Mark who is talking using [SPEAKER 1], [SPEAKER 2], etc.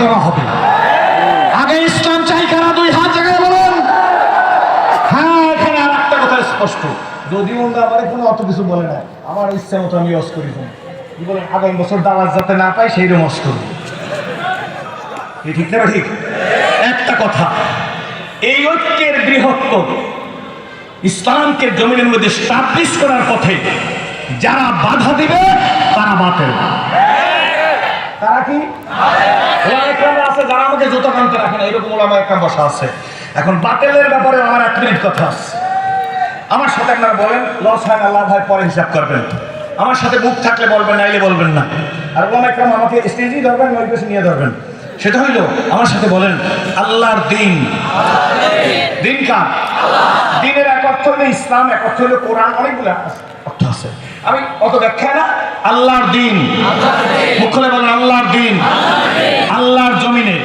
[SPEAKER 1] দেওয়া হবে। আগে ইসলাম চাই কারা? 2 হাত জায়গায় বলুন। হ্যাঁ, এখানে আর একটা কথা স্পষ্ট, যদি ওরা আমার কোনো অত কিছু বলে না, আমার ইচ্ছা মতো আমি ওয়াজ করি। কি বলেন, আগামী বছর দাওয়াত যাতে না পাই সেই রকম ওয়াজ করবো। ঠিক না ঠিক? একটা কথা, এই ঐক্যের বৃহত্তর ইসলামকে জমিনের মধ্যে স্টাবলিশ করার পথে যারা বাধা দিবে তারা বাতেল। তারা কি ওলামা একরাম আছে যারা আমাকে জুতা কানতে রাখে না, এরকম ওলামা একরাম বসা আছে। এখন বাতেলের ব্যাপারে আমার 1 মিনিট কথা আছে। আমার সাথে আপনারা বলেন, লস হয় না লাভ হয় পরে হিসাব করবেন। আমার সাথে মুখ থাকলে বলবেন, নাইলে বলবেন না। আর ওলামা একরাম আমাকে স্টেজেই ধরবেন, ওই পাশে নিয়ে ধরবেন। সেটা হইল, আমার সাথে বলেন, আল্লাহর দিন। দিন কার? দিনের এক অর্থ হইল ইসলাম, এক অর্থ হইল কোরআন, অনেকগুলো অর্থ আছে, আমি অত ব্যাখ্যা না। আল্লাহর দিন, মুখ খুলে বলেন আল্লাহর দিন। আল্লাহর জমিনে